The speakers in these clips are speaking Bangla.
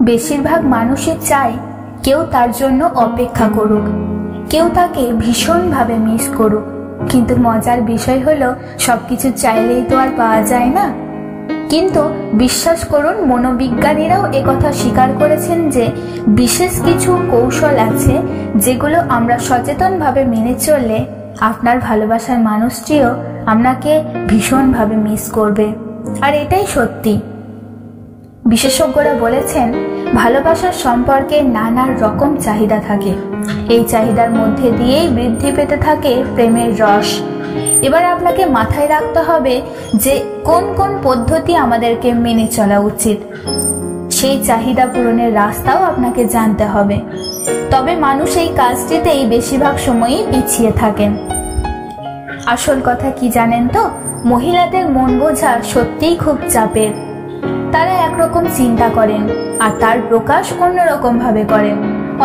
বেশিরভাগ মানুষই চায় কেউ তার জন্য অপেক্ষা করুক, কেউ তাকে ভীষণভাবে মিস করুক। কিন্তু মজার বিষয় হলো সবকিছু চাইলেই তো আর পাওয়া যায় না। কিন্তু বিশ্বাস করুন, মনোবিজ্ঞানীরাও একথা স্বীকার করেছেন যে বিশেষ কিছু কৌশল আছে যেগুলো আমরা সচেতনভাবে মেনে চললে আপনার ভালোবাসার মানুষটিও আপনাকে ভীষণভাবে মিস করবে। আর এটাই সত্যি। বিশেষজ্ঞরা বলেছেন ভালোবাসার সম্পর্কে নানা রকম চাহিদা থাকে। এই চাহিদার মধ্যে দিয়েই বৃদ্ধি পেতে থাকে প্রেমের রস। এবার আপনাকে মাথায় রাখতে হবে যে কোন কোন পদ্ধতি আমাদেরকে মেনে চলা উচিত। সেই চাহিদা পূরণের রাস্তাও আপনাকে জানতে হবে। তবে মানুষ এই কাজটিতেই বেশিরভাগ সময়ই পিছিয়ে থাকেন। আসল কথা কি জানেন তো, মহিলাদের মন বোঝা সত্যিই খুব চাপের। তারা একরকম চিন্তা করেন আর তার প্রকাশ অন্যরকম ভাবে করেন।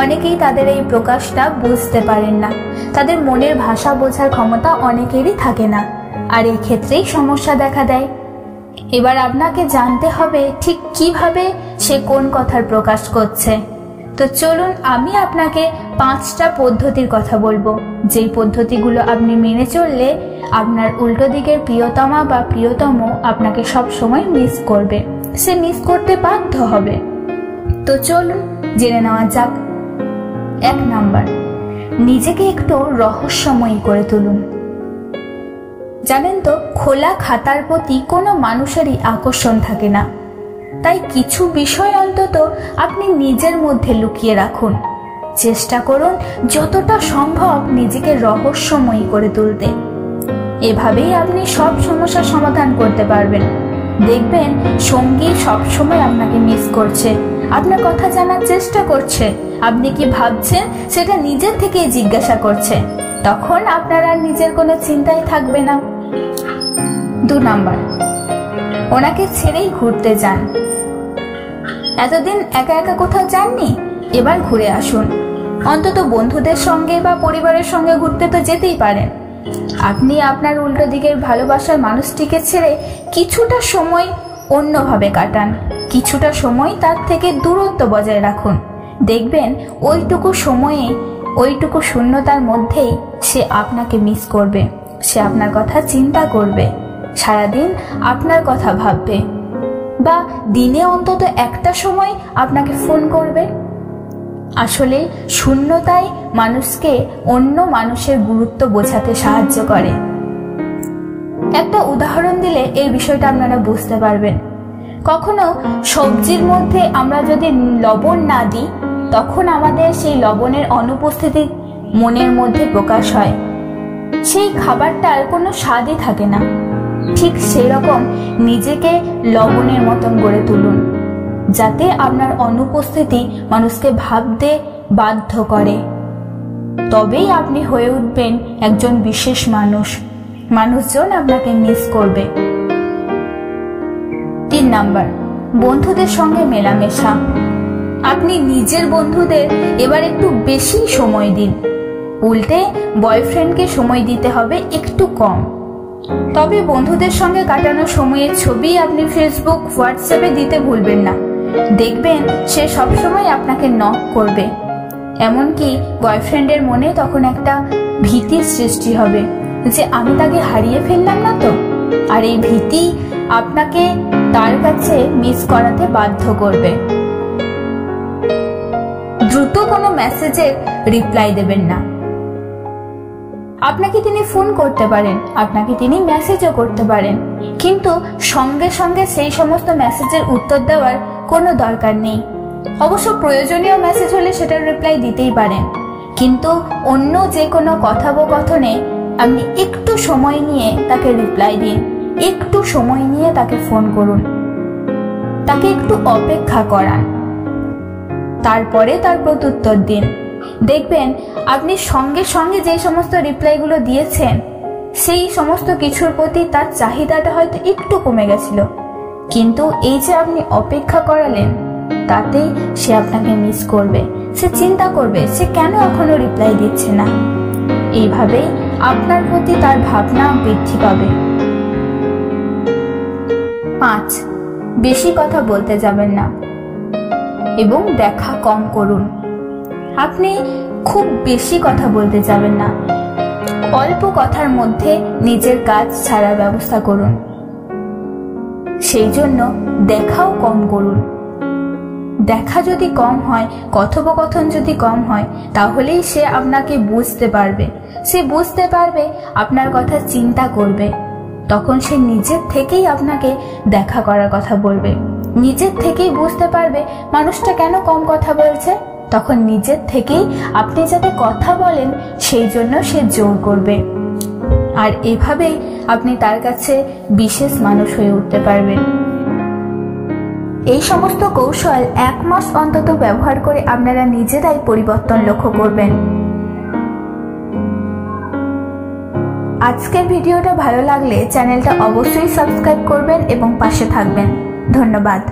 অনেকেই তাদের এই প্রকাশটা বুঝতে পারেন না। তাদের মনের ভাষা বোঝার ক্ষমতা অনেকেরই থাকে না, আর এই ক্ষেত্রেই সমস্যা দেখা দেয়। এবার আপনাকে জানতে হবে ঠিক কিভাবে সে কোন কথার প্রকাশ করছে। তো চলুন আমি আপনাকে 5টা পদ্ধতির কথা বলবো, যেই পদ্ধতিগুলো আপনি মেনে চললে আপনার উল্টো দিকের প্রিয়তমা বা প্রিয়তম আপনাকে সব সময় মিস করবে, সে মিস করতে বাধ্য হবে। তো চলুন জেনে নেওয়া যাক। 1 নাম্বার, নিজেকে একটু রহস্যময়ী করে তুলুন। জানেন তো, খোলা খাতার প্রতি কোনো মানুষেরই আকর্ষণ থাকে না। তাই কিছু বিষয় অন্তত আপনি নিজের মধ্যে লুকিয়ে রাখুন। চেষ্টা করুন যতটা সম্ভব নিজেকে রহস্যময়ী করে তুলতে। এভাবেই আপনি সব সমস্যার সমাধান করতে পারবেন। দেখবেন সঙ্গী সবসময় আপনাকে মিস করছে, আপনার কথা জানার চেষ্টা করছে, আপনি কি ভাবছেন সেটা নিজের থেকেই জিজ্ঞাসা করছে। তখন আপনার আর নিজের কোনো চিন্তাই থাকবে না। 2 নাম্বার, ওনাকে ছেড়েই ঘুরতে যান। এতদিন একা একা কোথাও যাননি, এবার ঘুরে আসুন। অন্তত বন্ধুদের সঙ্গে বা পরিবারের সঙ্গে ঘুরতে তো যেতেই পারেন। আপনি আপনার উল্টো দিকের ভালোবাসার মানুষটিকে ছেড়ে কিছুটা সময় অন্যভাবে কাটান, কিছুটা সময় তার থেকে দূরত্ব বজায় রাখুন। দেখবেন ওইটুকু সময়ে, ওইটুকু শূন্যতার মধ্যেই সে আপনাকে মিস করবে, সে আপনার কথা চিন্তা করবে, সারাদিন আপনার কথা ভাববে, বা দিনে অন্তত একটা সময় আপনাকে ফোন করবে। আসলে শূন্যতায় মানুষকে অন্য মানুষের গুরুত্ব বোঝাতে সাহায্য করে। একটা উদাহরণ দিলে এই বিষয়টা আপনারা বুঝতে পারবেন। কখনো সবজির মধ্যে আমরা যদি লবণ না দিই, তখন আমাদের সেই লবণের অনুপস্থিতি মনের মধ্যে প্রকাশ হয়, সেই খাবারটার কোনো স্বাদই থাকে না। ঠিক সেই রকম নিজেকে লবণের মতন গড়ে তুলুন, যাতে আপনার অনুপস্থিতি মানুষকে ভাবতে বাধ্য করে। তবেই আপনি হয়ে উঠবেন একজন বিশেষ মানুষ, মানুষজন আপনাকে মিস করবে। 3 নাম্বার, বন্ধুদের সঙ্গে মেলামেশা। আপনি নিজের বন্ধুদের এবার একটু বেশি সময় দিন, উল্টে বয়ফ্রেন্ডকে সময় দিতে হবে একটু কম। তবে বন্ধুদের সঙ্গে কাটানো সময়ের ছবি আপনি ফেসবুক, হোয়াটসঅ্যাপে দিতে ভুলবেন না। দেখবেন সে সবসময় আপনাকে নক করবে। এমনকি বয়ফ্রেন্ডের মনে তখন একটা ভীতির সৃষ্টি হবে যে আমি তাকে হারিয়ে ফেললাম না তো। আর এই ভীতি আপনাকে তার কাছে মিস করাতে বাধ্য করবে। দ্রুত কোনো মেসেজের রিপ্লাই দেবেন না। আপনাকে তিনি ফোন করতে পারেন, আপনাকে তিনি মেসেজও করতে পারেন, কিন্তু সঙ্গে সঙ্গে সেই সমস্ত মেসেজের উত্তর দেওয়ার কোনো দরকার নেই। অবশ্য প্রয়োজনীয় মেসেজ হলে সেটার রিপ্লাই দিতেই পারেন, কিন্তু অন্য যে কোনো কথোপকথনে আপনি একটু সময় নিয়ে তাকে রিপ্লাই দিন, একটু সময় নিয়ে তাকে ফোন করুন, তাকে একটু অপেক্ষা করান, তারপরে তার প্রত্যুত্তর দিন। দেখবেন আপনি সঙ্গে সঙ্গে যে সমস্ত রিপ্লাইগুলো দিয়েছেন, সেই সমস্ত কিছুর প্রতি তার চাহিদাটা হয়তো একটু কমে গেছিল, কিন্তু এই যে আপনি অপেক্ষা করালেন, তাতেই সে আপনাকে মিস করবে। সে চিন্তা করবে সে কেন এখনো রিপ্লাই দিচ্ছে না। এইভাবেই আপনার প্রতি তার ভাবনা বৃদ্ধি পাবে। 5, বেশি কথা বলতে যাবেন না। এবং দেখা কম করুন। আপনি খুব বেশি কথা বলতে যাবেন না, অল্প কথার মধ্যে নিজের কাজ ছাড়ার ব্যবস্থা করুন। সেই জন্য দেখাও কম করুন। দেখা যদি কম হয়, কথোপকথন যদি কম হয়, তাহলেই সে আপনাকে বুঝতে পারবে। সে বুঝতে পারবে, আপনার কথা চিন্তা করবে। তখন সে নিজের থেকেই আপনাকে দেখা করার কথা বলবে। নিজের থেকেই বুঝতে পারবে মানুষটা কেন কম কথা বলছে। তখন নিজের থেকেই আপনি যাতে কথা বলেন সেই জন্য সে জোর করবে। আর এভাবেই আপনি তার কাছে বিশেষ মানুষ হয়ে উঠতে পারবেন। এই সমস্ত কৌশল 1 মাস অন্তত ব্যবহার করে আপনারা নিজেরাই পরিবর্তন লক্ষ্য করবেন। আজকের ভিডিওটা ভালো লাগলে চ্যানেলটা অবশ্যই সাবস্ক্রাইব করবেন এবং পাশে থাকবেন। ধন্যবাদ।